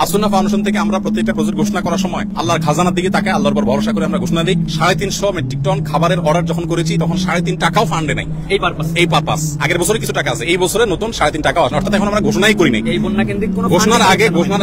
As-Sunnah foundation থেকে আমরা প্রত্যেকটা প্রজেক্ট ঘোষণা করার সময় আল্লাহর খাজানার দিকে তাকে আল্লাহর উপর ভরসা করে আমরা ঘোষণা দিই। 350 মেট্রিক টন খাবারের অর্ডার যখন করেছি তখন 3.5 টাকাও ফান্ডে নাই এই পারপাস। আগের বছরে কিছু টাকা আছে, এই বছরে নতুন 3.5 টাকা আছে, অর্থাৎ এখন আমরা ঘোষণাই করি নাই। এই বন্যা কেন্দ্রিক কোনো ঘোষণার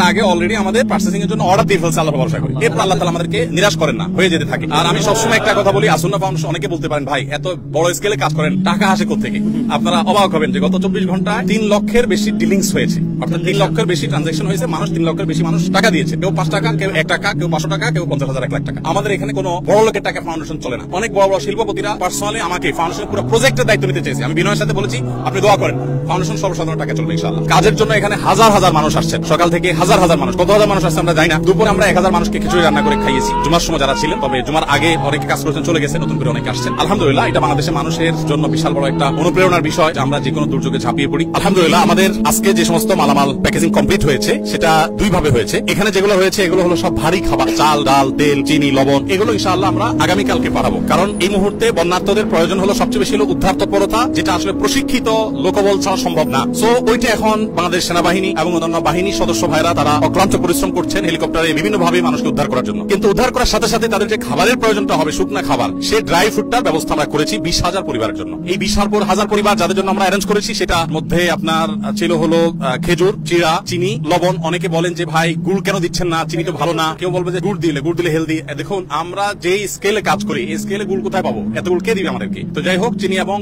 আগে অলরেডি আমাদের পার্চেসিং এর জন্য অর্ডার দিয়ে ফেলছে আল্লাহর ভরসা করে। এরপর আল্লাহ তাআলা আমাদেরকে নিরাশ করেন না, হয়ে যেতে থাকে। আর আমি সবসময় একটা কথা বলি, আসুন্না ফাউন্ডেশন অনেকে বলতে পারেন ভাই এত বড় স্কেলে কাজ করেন, টাকা আসে কোত্থেকে? আপনারা অবাক হবেন যে গত 24 ঘন্টায় 3 লক্ষের বেশি ডিলিংস হয়েছে, অর্থাৎ 3 লক্ষের বেশি ট্রানজাকশন হয়েছে। মানুষ 3 লক্ষের বেশি মানুষ টাকা দিয়েছে, কেউ 5 টাকা, কেউ 1 টাকা, কেউ 500 টাকা, কেউ 50,000, 1 লাখ টাকা। আমাদের এখানে কোনো বড় লোকের টাকা ফাউন্ডেশন চলে না। অনেক বড় বড় শিল্পপতিরা পার্সোনালি আমাকে ফাউন্ডেশনের পুরো প্রজেক্টের দায়িত্ব নিতে চেয়েছে। আমি বিনয়ের সাথে বলেছি আপনি দোয়া করেন, ফাউন্ডেশন সর্বসাধারণ টাকা চলবে ইনশাআল্লাহ। কাজের জন্য এখানে হাজার হাজার মানুষ আসছেন, সকাল থেকে হাজার হাজার মানুষ, কত হাজার মানুষ আসছে আমরা জানি না। দুপুরে আমরা 1000 মানুষকে খিচুড়ি রান্না করে খাইয়েছি। জুমার সময় যারা ছিলেন, তবে জুমার আগে অনেকে কাজ করেছেন, চলে গেছে, নতুন করে অনেকে আসছেন। আলহামদুলিল্লাহ, এটা বাংলাদেশের মানুষের জন্য বিশাল বড় একটা অনুপ্রেরণার বিষয় যে আমরা যে কোনো দুর্যোগে ঝাঁপিয়ে পড়ি। আলহামদুলিল্লাহ, আমাদের আজকে যে সমস্ত মালামাল প্যাকেজিং কমপ্লিট হয়েছে সেটা দুই ভাবে হয়েছে। এখানে যেগুলো হয়েছে এগুলো হলো সব ভারী খাবার, চাল, ডাল, তেল, চিনি, লবণ, এগুলো ইনশাআল্লাহ আমরা আগামীকালকে পাঠাবো। কারণ এই মুহূর্তে বন্যার্তদের প্রয়োজন হলো সবচেয়ে বেশি হলো উদ্ধার তৎপরতা, যেটা আসলে প্রশিক্ষিত লোকবল ছাড়া সম্ভব না। সো ওইটা এখন বাংলাদেশ সেনাবাহিনী এবং অন্যান্য বাহিনীর সদস্য ভাইরা তারা অক্লান্ত পরিশ্রম করছেন হেলিকপ্টারে বিভিন্ন ভাবে মানুষকে উদ্ধার করার জন্য। কিন্তু উদ্ধার করার সাথে সাথে তাদের যে খাবারের প্রয়োজনটা হবে, শুকনা খাবার, সে ড্রাই ফ্রুটটার ব্যবস্থা আমরা করেছি 20,000 পরিবারের জন্য। এই 20,000 পরিবার যাদের জন্য আমরা অ্যারেঞ্জ করেছি, সেটার মধ্যে আপনার ছিল হলো খেজুর, চিড়া, চিনি, লবণ। অনেকে বলেন যে ভাই গুড় কেন দিচ্ছেন না, চিনি তো ভালো না। কেউ বলবে যে গুড় দিলে হেলদি। দেখুন, আমরা যেই স্কেলে কাজ করি, এই স্কেলে গুড় কোথায় পাবো? এত গুড় কে দিবে আমাদেরকে? তো যাই হোক, চিনি এবং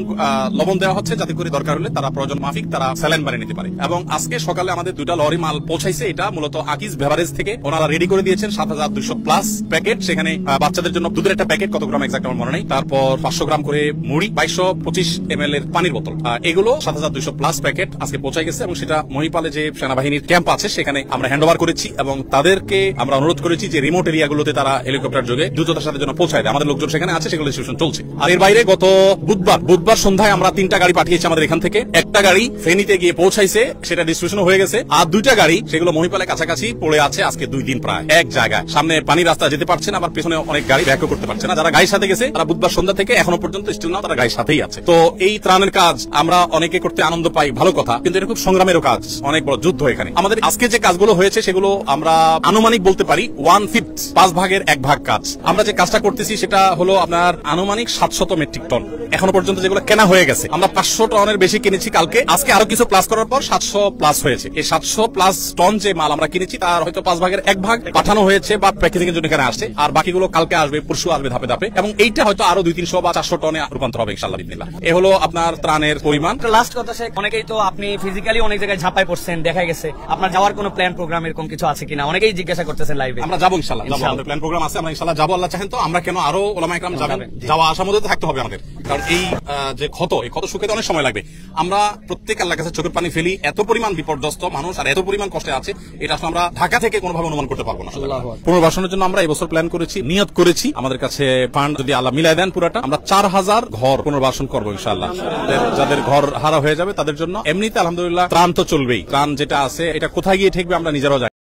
লবণ দেওয়া হচ্ছে যাতে করে দরকার হলে তারা প্রয়োজন মাফিক তারা স্যালাইন বানিয়ে নিতে পারে। এবং আজকে সকালে আমাদের 2টা লরি মাল পৌঁছাইছে। এটা মূলত আকিজ বেভারেজ থেকে ওনারা রেডি করে দিয়েছেন 7,200 প্লাস প্যাকেট। সেখানে বাচ্চাদের জন্য দুধের একটা প্যাকেট, কত গ্রাম এক্সাক্ট আমার মনে নেই, তারপর 500 গ্রাম করে মুড়ি, 2225 ml এর পানির বোতল, এগুলো 7,200 প্লাস প্যাকেট আজকে পৌঁছাই গেছে। এবং সেটা মহিপালে যে সেনাবাহিনীর ক্যাম্প আছে সেখানে আমরা হ্যান্ড ওভার করেছি এবং তাদেরকে আমরা অনুরোধ করেছি যে রিমোট এরিয়াগুলোতে তারা হেলিকপ্টার যোগে দ্রুততার সাথে জন্য পৌঁছায় দেয়। আমাদের লোকজন সেখানে আছে, সেগুলো ডিস্ট্রিবিউশন চলছে। আর এর বাইরে গত বুধবার সন্ধ্যায় আমরা 3টা গাড়ি পাঠিয়েছি আমাদের এখান থেকে। একটা গাড়ি ফেনীতে গিয়ে পৌঁছাইছে, সেটা ডিস্ট্রিবিউশন হয়ে গেছে। আর 2টা গাড়ি সেগুলো মহিপালের কাছাকাছি পড়ে আছে আজকে 2 দিন প্রায় এক জায়গায়। সামনে পানির রাস্তা যেতে পারছে না, আবার পেছনে অনেক গাড়ি ব্যাকও করতে পারছে না। যারা গাড়ির সাথে গেছে তারা বুধবার সন্ধ্যা থেকে এখনো পর্যন্ত স্টিল নাও তারা গাড়ির সাথেই আছে। তো এই ত্রাণের কাজ আমরা অনেকে করতে আনন্দ পাই, ভালো কথা, কিন্তু এটা খুব সংগ্রামেরও কাজ, অনেক বড় যুদ্ধ এখানে। আমাদের আজকে যে কাজগুলো হয়েছে সেগুলো আমরা আনুমানিক বলতে পারি 1/5, 5 ভাগের 1 ভাগ কাজ। আমরা যে কাজটা করতেছি সেটা হলো আপনার আনুমানিক 700 মেট্রিক টন। এখনো পর্যন্ত যেগুলো কেনা হয়ে গেছে, আমরা 500 টনের বেশি কিনেছি কালকে। আজকে আরো কিছু প্লাস করার পর 700 প্লাস হয়েছে। এই 700 প্লাস টন যে মাল আমরা কিনেছি তার হয়তো 5 ভাগের 1 ভাগ পাঠানো হয়েছে বা প্যাকেজিং এর জন্য এখানে আসছে, আর বাকিগুলো কালকে আসবে, পরশু আসবে ধাপে ধাপে। এবং এইটা হয়তো আরো 200-300 বা 400 টনে রূপান্তর হবে ইনশাআল্লাহ বিসমিল্লাহ। এ হলো আপনার ত্রাণের পরিমাণ। লাস্ট কথা, অনেকেই তো আপনি ফিজিক্যালি অনেক জায়গায় ঝাঁপাই পড়ছেন, দেখা গেছে আপনার যাওয়ার কোনো প্ল্যান প্রোগ্রাম এরকম কিছু আছে কিনা? অনেকেই জিজ্ঞাসা করতেছেন লাইভে। আমরা যাবো ইনশাআল্লাহ, আমাদের প্ল্যান প্রোগ্রাম আছে, আমরা ইনশাআল্লাহ যাবো। আল্লাহ চাহেন তো আমরা কেন আরো ওলামায়ে কেরাম যাবেন, যাওয়া আসার মধ্যে থাকতে হবে আমাদের। কারণ এই যে এই ক্ষত শুকাতে অনেক সময় লাগবে। আমরা প্রত্যেক আল্লাহর কাছে চোখের পানি ফেলি, এত পরিমাণ বিপর্যস্ত মানুষ আর এত পরিমাণ কষ্টে আছে, এটা আসলে আমরা ঢাকা থেকে কোনোভাবে অনুমান করতে পারবো না। পুনর্বাসনের জন্য আমরা এবছর প্ল্যান করেছি, নিয়ত করেছি, আমাদের কাছে ফান্ড যদি আল্লাহ মিলাই দেন পুরাটা, আমরা 4000 ঘর পুনর্বাসন করবো ইনশাআল্লাহ। যাদের ঘর হারা হয়ে যাবে তাদের জন্য। এমনিতে আলহামদুলিল্লাহ ত্রাণ তো চলবেই, ত্রাণ যেটা আছে এটা কোথায় গিয়ে ঠেকবে আমরা নিজেরা